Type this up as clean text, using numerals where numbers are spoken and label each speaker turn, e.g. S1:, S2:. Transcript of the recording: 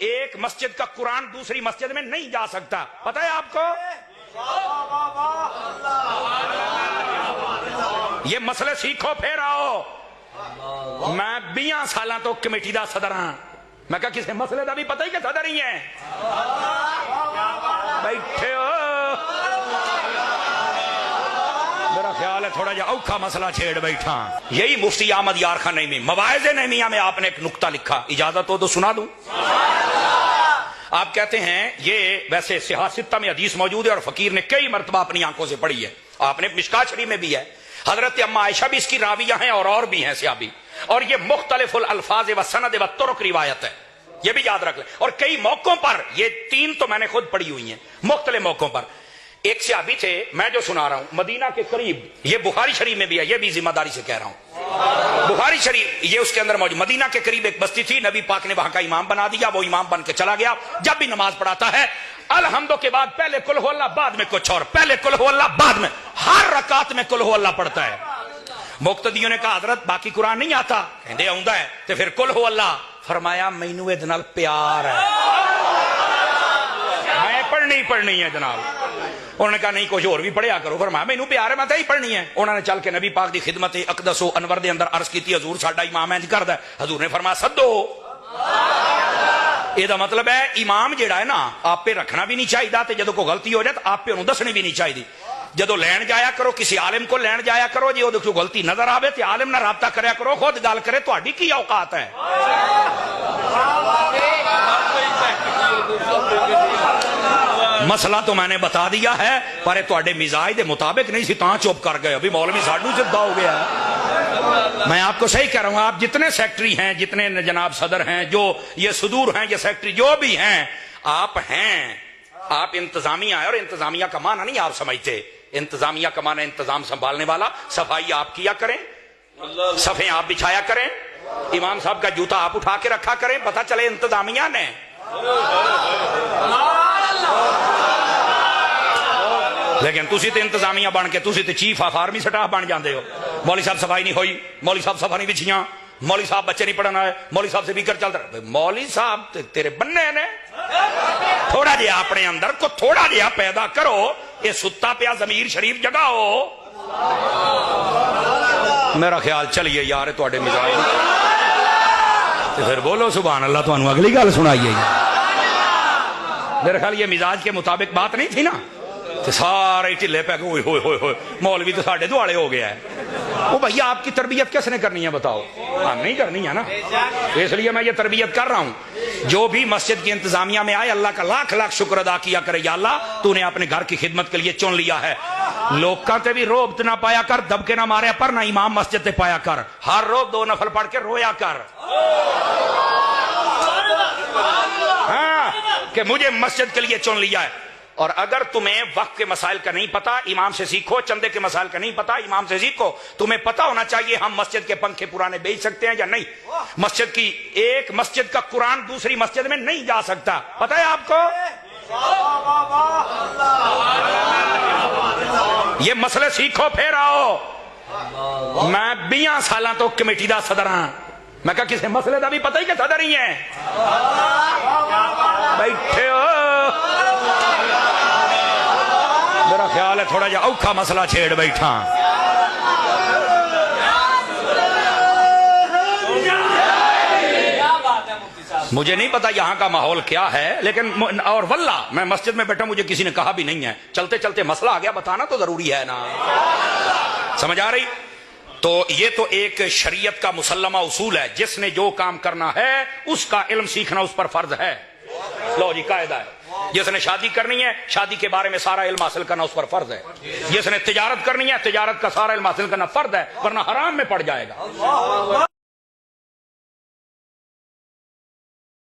S1: ایک مسجد کا قرآن دوسری مسجد میں نہیں جا سکتا، پتہ ہے آپ کو؟ یہ مسئلے سیکھو پھر آؤ۔ میں 20 سالاں تو کمیٹی دا صدر ہاں، میں کہا کسی مسئلے دا بھی پتہ ہی کہ صدر ہی ہیں بیٹھے ہو۔ میرا خیال ہے تھوڑا جا اوکھا مسئلہ چھیڑ بیٹھا۔ یہی مفتی احمد یار خان نعیمی مواعظ نعیمیہ میں آپ نے ایک نکتہ لکھا، اجازت ہو تو سنا دوں؟ آپ کہتے ہیں یہ ویسے سیاستہ میں حدیث موجود ہے اور فقیر نے کئی مرتبہ اپنی آنکھوں سے پڑھی ہے، آپ نے مشکات شریف میں بھی ہے، حضرت اما عائشہ بھی اس کی راویہ ہیں اور بھی ہیں صحابی، اور یہ مختلف الالفاظ و سند و طرق روایت ہے، یہ بھی یاد رکھ لیں۔ اور کئی موقعوں پر، یہ 3 تو میں نے خود پڑھی ہوئی ہیں، مختلف موقعوں پر ایک صحابی تھے، میں جو سنا رہا ہوں مدینہ کے قریب، یہ بخاری شریف میں بھی ہے، یہ بھی ذمہ داری سے کہہ رہا ہوں، بخاری شریف یہ اس کے اندر موجود، مدینہ کے قریب ایک بستی تھی، نبی پاک نے وہاں کا امام بنا دیا، وہ امام بن کے چلا گیا، جب بھی نماز پڑھاتا ہے الحمد کے بعد پہلے قل ہو اللہ، بعد میں کچھ اور، پہلے قل ہو اللہ بعد میں، ہر رکعت میں قل ہو اللہ پڑھتا ہے۔ مقتدیوں نے کہا حضرت باقی قرآن نہیں آتا؟ کہندے آوندا ہے تے پھر قل ہو اللہ۔ فرمایا مینوں اے نال پیار ہے، میں پڑھنی ہے جناب۔ انہوں نے کہا نہیں کچھ اور بھی پڑھیا کرو۔ فرمایا مینوں پیار ہے، میں تے ہی پڑھنی ہے۔ انہوں نے چل کے نبی پاک دی خدمت اقدس و انور دے اندر عرض کیتی، حضور ساڈا امام انج کردا ہے۔ حضور نے فرمایا سدو۔ یہ دا مطلب ہے امام جیڑا ہے نا آپ پہ رکھنا بھی نہیں چاہیے، تے جدو کوئی غلطی ہو جائے تو آپ پہ انہوں دسنی بھی نہیں چاہیے۔ جدو لین جایا کرو کسی عالم کو لین جایا کرو، جی وہ دیکھو غلطی نظر آوے تے عالم نہ رابطہ کریا کرو، خود گل کرے، تہاڈی کی اوقات ہے؟ مسئلہ تو میں نے بتا دیا ہے، پر تہاڈے مزاج دے مطابق نہیں سی تاں چپ کر گئے، ابھی مولوی ساڈو سدھا ہو گیا ہے۔ میں آپ کو صحیح کہہ رہا ہوں، آپ جتنے سیکٹری ہیں، جتنے جناب صدر ہیں، جو یہ صدور ہیں، یہ سیکٹری جو بھی ہیں، آپ انتظامیہ ہے، اور انتظامیہ کا معنی نہیں آپ سمجھتے، انتظامیہ کا معنی انتظام سنبھالنے والا، صفائی آپ کیا کریں، صفیں آپ بچھایا کریں، امام صاحب کا جوتا آپ اٹھا کے رکھا کریں، پتہ چلے انتظامیہ نے۔ لیکن تسی تے انتظامیہ بن کے تسی تے چیف آف آرمی سٹاف بن جاندے ہو، مولوی صاحب صفائی نہیں ہوئی، مولوی صاحب صفا نہیں بچھیاں، مولوی صاحب بچے نہیں پڑھنا ہے، مولوی صاحب سے بیکر چلتا رہا۔ مولوی صاحب تیرے بننے نے، تھوڑا جہا اپنے اندر کو تھوڑا جہا پیدا کرو، یہ ستا پیا ضمیر شریف جگاؤ۔ میرا خیال چلیے یار تواڈے مزاج پھر بولو سبحان اللہ، تانوں اگلی گل سنائیے۔ میرا خیال یہ مزاج کے مطابق بات نہیں تھی نا، تو سارے ٹھلے پہ ہوئے ہوئے ہوئے ہوئے مولوی تو ساڑھے دوالے ہو گیا ہے۔ وہ بھیا آپ کی تربیت کس نے کرنی ہے بتاؤ؟ ہم نہیں کرنی ہے نا، اس لیے میں یہ تربیت کر رہا ہوں۔ جو بھی مسجد کی انتظامیہ میں آئے اللہ کا لاکھ لاکھ شکر ادا کیا کرے، یا اللہ تو نے اپنے گھر کی خدمت کے لیے چن لیا ہے، لوکاں تے بھی روب نہ پایا کر، دبکے نہ ماریا پر، نہ امام مسجد تے پایا کر، ہر روب 2 نفل پڑھ کے رویا کر، ہاں کہ مجھے مسجد کے لیے چن لیا ہے۔ اور اگر تمہیں وقت کے مسائل کا نہیں پتا، امام سے سیکھو، چندے کے مسائل کا نہیں پتا، امام سے سیکھو۔ تمہیں پتا ہونا چاہیے ہم مسجد کے پنکھے پرانے بیچ سکتے ہیں یا نہیں، مسجد کی ایک مسجد کا قرآن دوسری مسجد میں نہیں جا سکتا، پتا ہے آپ کو؟ یہ مسئلے سیکھو پھر آؤ۔ میں 20 سالاں تو کمیٹی دا صدر ہاں، میں کہا کسی مسئلے دا بھی پتہ ہی کہ صدر ہی ہیں بیٹھے ہو۔ میرا خیال ہے تھوڑا جا اوکھا مسئلہ چھیڑ بیٹھا۔ مجھے نہیں پتا یہاں کا ماحول کیا ہے، لیکن اور واللہ میں مسجد میں بیٹھا، مجھے کسی نے کہا بھی نہیں ہے، چلتے چلتے مسئلہ آ گیا، بتانا تو ضروری ہے نا، سمجھ آ رہی؟ تو یہ تو ایک شریعت کا مسلمہ اصول ہے، جس نے جو کام کرنا ہے اس کا علم سیکھنا اس پر فرض ہے۔ لو جی قاعدہ ہے، جس نے شادی کرنی ہے شادی کے بارے میں سارا علم حاصل کرنا اس پر فرض ہے، جس نے تجارت کرنی ہے تجارت کا سارا علم حاصل کرنا فرض ہے، ورنہ حرام میں پڑ جائے گا۔